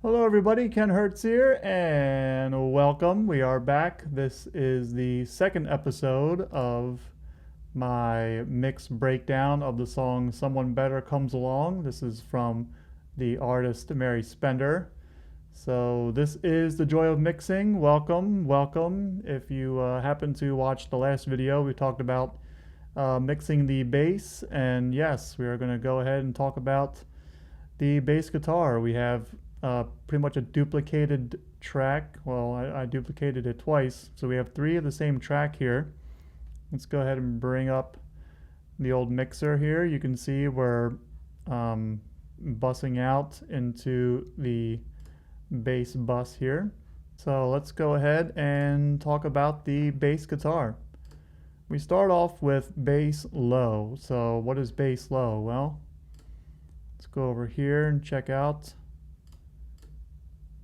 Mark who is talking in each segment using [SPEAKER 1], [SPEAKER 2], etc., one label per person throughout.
[SPEAKER 1] Hello everybody, Ken Hertz here, and welcome. We are back. This is the second episode of my mix breakdown of the song Someone Better Comes Along. This is from the artist Mary Spender. So this is the joy of mixing. Welcome, welcome. If you happen to watch the last video, we talked about mixing the bass, and yes, we are going to go ahead and talk about the bass guitar. We have pretty much a duplicated track. Well, I duplicated it twice, so we have three of the same track here. Let's go ahead and bring up the old mixer here. You can see we're bussing out into the bass bus here. So let's go ahead and talk about the bass guitar. We start off with bass low. So what is bass low? Well, let's go over here and check out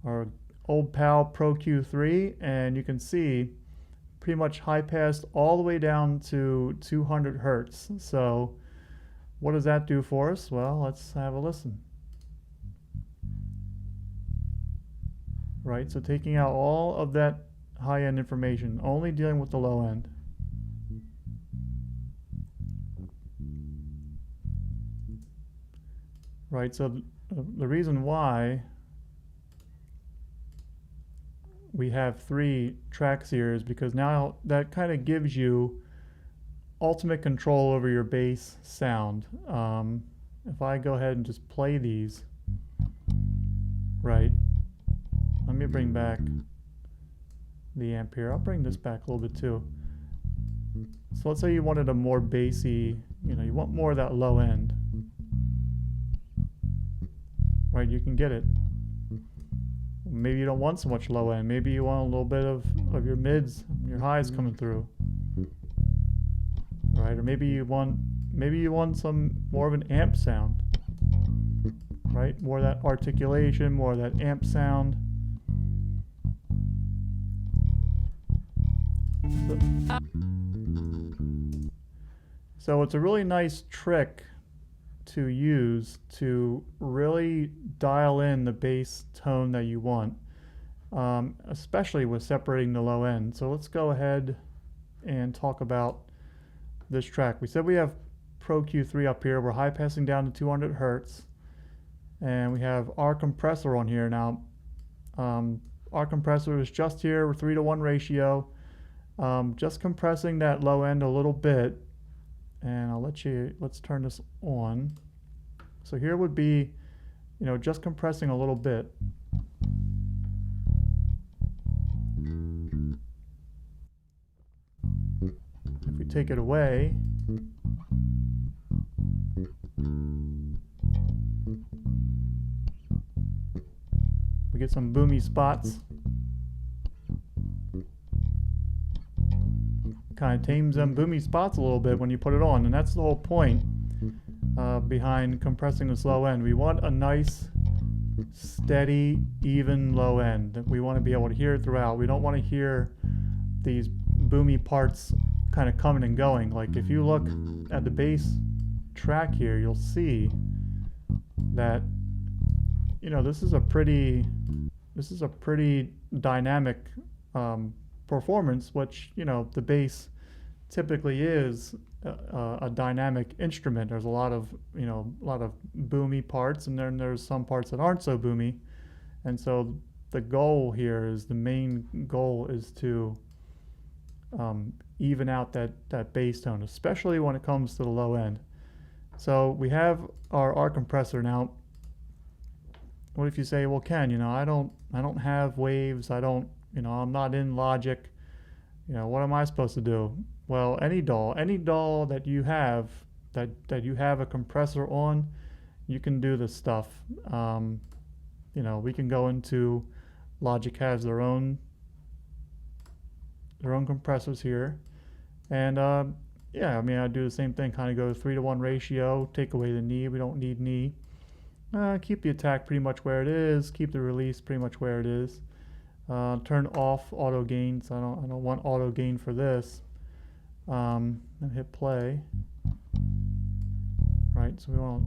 [SPEAKER 1] our old pal Pro Q3, and you can see pretty much high passed all the way down to 200 hertz. So what does that do for us? Well, let's have a listen. Right, so taking out all of that high-end information, only dealing with the low end. Right, so the reason why we have three tracks here is because now that kind of gives you ultimate control over your bass sound. If I go ahead and just play these, right, let me bring back the amp here. I'll bring this back a little bit too. So let's say you wanted a more bassy, you want more of that low end, right? You can get it. Maybe you don't want so much low end. Maybe you want a little bit of your mids, your highs coming through, right? Or maybe you want some more of an amp sound, right? More of that articulation, more of that amp sound. So it's a really nice trick to use to really dial in the bass tone that you want, especially with separating the low end. So let's go ahead and talk about this track. We said we have Pro Q3 up here. We're high passing down to 200 hertz, and we have our compressor on here. Now, our compressor is just here, 3-to-1 ratio, just compressing that low end a little bit. And let's turn this on. So here would be, just compressing a little bit. If we take it away, we get some boomy spots. Kind of tames them boomy spots a little bit when you put it on, and that's the whole point behind compressing this low end. We want a nice, steady, even low end. We want to be able to hear it throughout. We don't want to hear these boomy parts kind of coming and going. Like if you look at the bass track here, you'll see that this is a pretty dynamic performance, which the bass typically is a dynamic instrument. There's a lot of boomy parts, and then there's some parts that aren't so boomy, and so the main goal is to even out that bass tone, especially when it comes to the low end. So we have our compressor now. What if you say, well, Ken, I don't have waves, I'm not in Logic, what am I supposed to do? Well, any DAW that you have a compressor on, you can do this stuff. We can go into Logic, has their own compressors here, and yeah, I do the same thing. Kind of go 3-to-1 ratio. Take away the knee. We don't need knee. Keep the attack pretty much where it is. Keep the release pretty much where it is. Turn off auto gain, so I don't want auto gain for this. And hit play. Right, so we want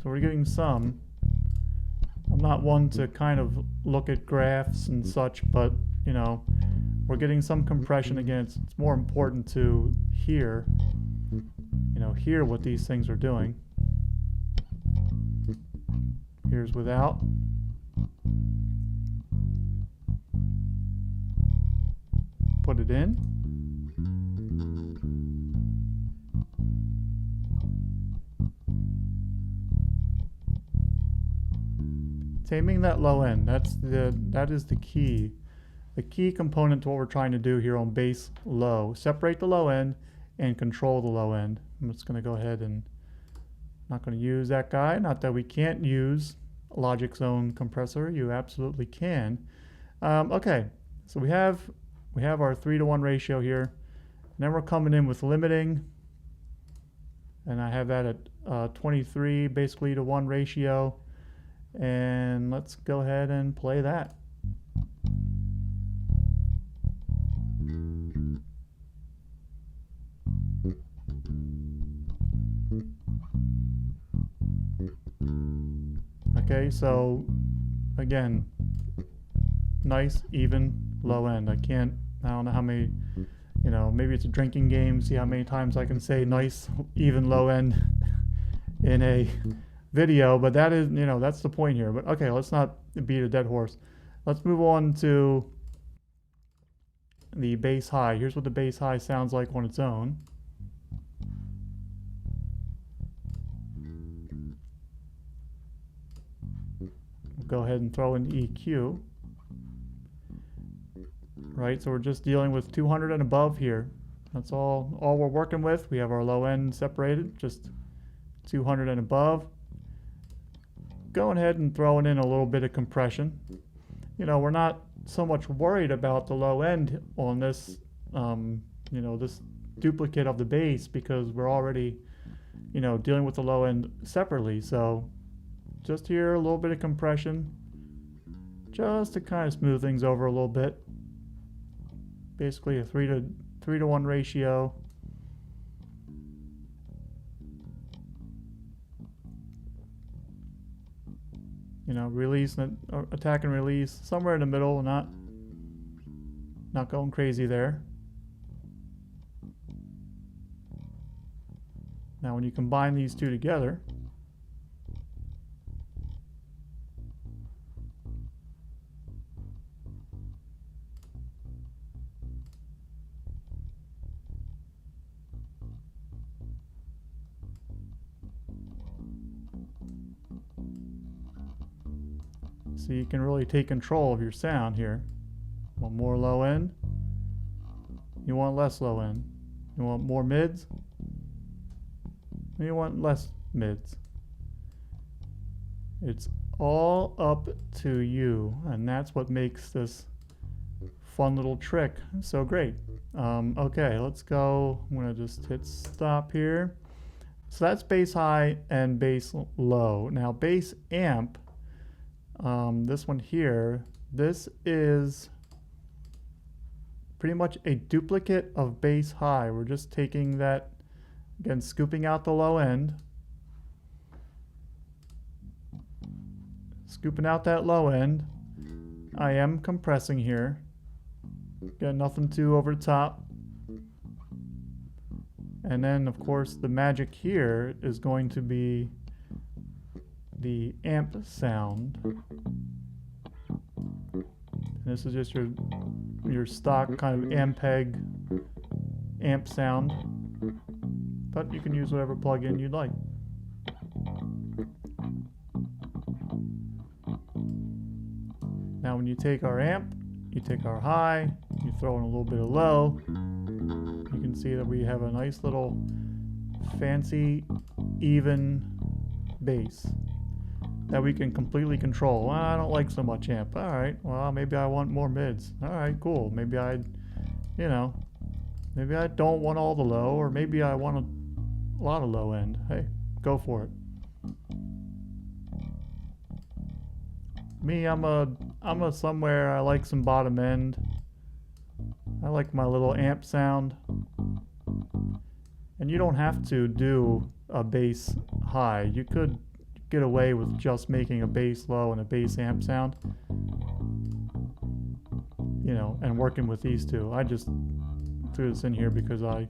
[SPEAKER 1] So we're getting some. I'm not one to kind of look at graphs and such, but you know, we're getting some compression. Again, it's more important to hear, you know, hear what these things are doing. Here's without. Put it in. Taming that low end, that is the key. The key component to what we're trying to do here on bass low. Separate the low end and control the low end. I'm just going to go ahead and not going to use that guy. Not that we can't use Logic Zone compressor. You absolutely can. Okay, so we have our 3-to-1 ratio here. And then we're coming in with limiting. And I have that at 23 basically to 1 ratio. And let's go ahead and play that. Okay, so again, nice, even, low end. I don't know how many, you know, maybe it's a drinking game, see how many times I can say nice, even, low end in a video, but that is, you know, that's the point here. But okay, let's not beat a dead horse. Let's move on to the bass high. Here's what the bass high sounds like on its own. We'll go ahead and throw in EQ. Right, so we're just dealing with 200 and above here. That's all we're working with. We have our low end separated, just 200 and above. Going ahead and throwing in a little bit of compression. You know, we're not so much worried about the low end on this, you know, this duplicate of the bass, because we're already, you know, dealing with the low end separately. So just here, a little bit of compression, just to kind of smooth things over a little bit. Basically a 3-to-1 ratio. You know, release, attack and release, somewhere in the middle, not going crazy there. Now when you combine these two together, so you can really take control of your sound here. You want more low end? You want less low end? You want more mids? You want less mids? It's all up to you, and that's what makes this fun little trick so great. Okay, let's go. I'm gonna just hit stop here. So that's bass high and bass low. Now bass amp, this one here, this is pretty much a duplicate of bass high. We're just taking that, again, scooping out the low end, scooping out that low end. I am compressing here. Got nothing too over the top. And then, of course, the magic here is going to be the amp sound. And this is just your stock kind of Ampeg amp sound, but you can use whatever plugin you'd like. Now when you take our amp, you take our high, you throw in a little bit of low, you can see that we have a nice little fancy even bass that we can completely control. Well, I don't like so much amp. All right, well, maybe I want more mids. All right, cool. Maybe you know, maybe I don't want all the low, or maybe I want a lot of low end. Hey, go for it. Me, I'm a somewhere, I like some bottom end. I like my little amp sound. And you don't have to do a bass high. You could get away with just making a bass low and a bass amp sound, you know, and working with these two. I just threw this in here because I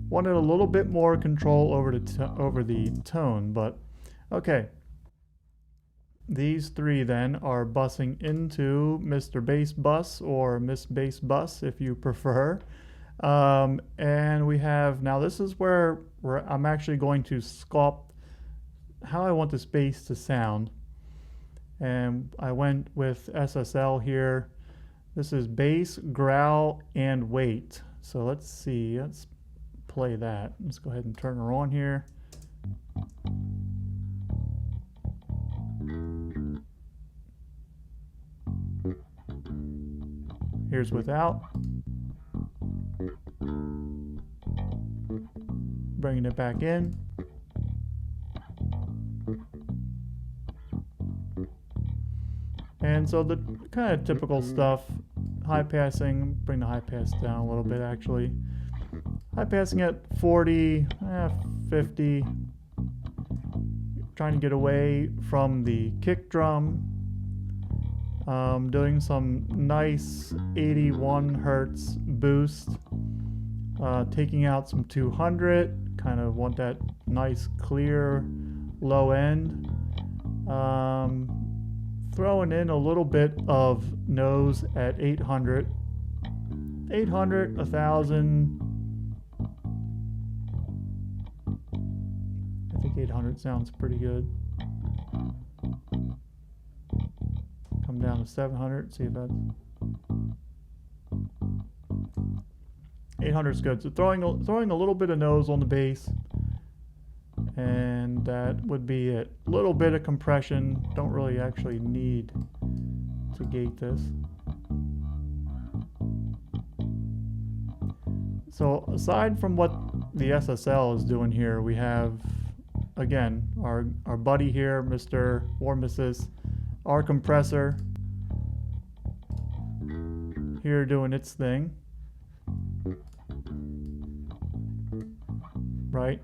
[SPEAKER 1] wanted a little bit more control over the tone. But okay, these three then are bussing into Mr. Bass Bus, or Miss Bass Bus if you prefer. And we have, now this is where I'm actually going to sculpt how I want this bass to sound. And I went with SSL here. This is bass, growl, and weight. So let's see, let's play that. Let's go ahead and turn her on here. Here's without. Bringing it back in. And so the kind of typical stuff, high passing, bring the high pass down a little bit actually. High passing at 40, 50. Trying to get away from the kick drum. Doing some nice 81 hertz boost. Taking out some 200, kind of want that nice clear low end. Throwing in a little bit of nose at 800, 1000. I think 800 sounds pretty good. Come down to 700, see if that's 800 is good. So throwing a little bit of nose on the bass, and that would be it. A little bit of compression. Don't really actually need to gate this. So aside from what the SSL is doing here, we have again our buddy here, Mr. or Mrs. our compressor here doing its thing. Right,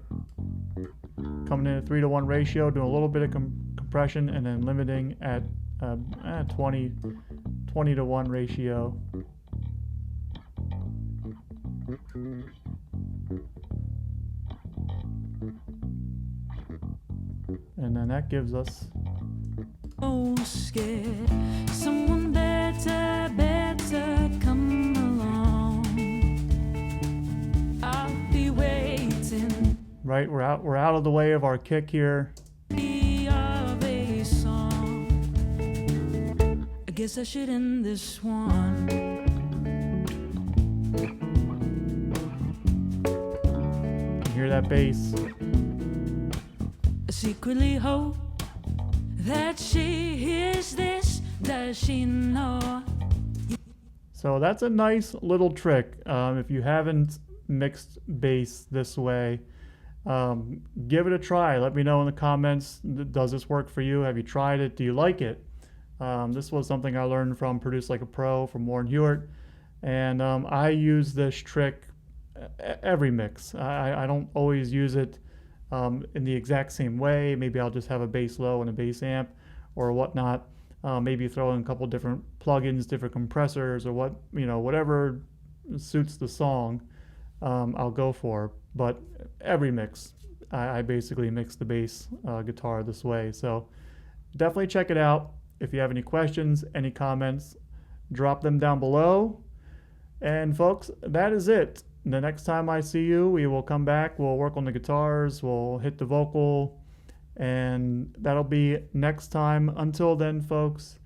[SPEAKER 1] coming in at 3-to-1 ratio, doing a little bit of compression, and then limiting at 20-to-1 ratio. And then that gives us
[SPEAKER 2] oh scared, someone better come along. I'll be waiting.
[SPEAKER 1] Right, we're out of the way of our kick here.
[SPEAKER 2] Of a song. I guess I should end this one.
[SPEAKER 1] You hear that bass?
[SPEAKER 2] I secretly hope that she hears this. Does she know?
[SPEAKER 1] So that's a nice little trick. If you haven't mixed bass this way, give it a try. Let me know in the comments. Does this work for you? Have you tried it? Do you like it? This was something I learned from Produce Like a Pro from Warren Huart, and I use this trick every mix. I don't always use it in the exact same way. Maybe I'll just have a bass low and a bass amp or whatnot. Maybe throw in a couple different plugins, different compressors, or whatever suits the song. I'll go for. But every mix, I basically mix the bass guitar this way. So definitely check it out. If you have any questions, any comments, drop them down below. And folks, that is it. The next time I see you, we will come back. We'll work on the guitars. We'll hit the vocal. And that'll be next time. Until then, folks,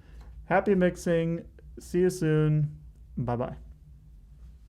[SPEAKER 1] happy mixing. See you soon. Bye-bye.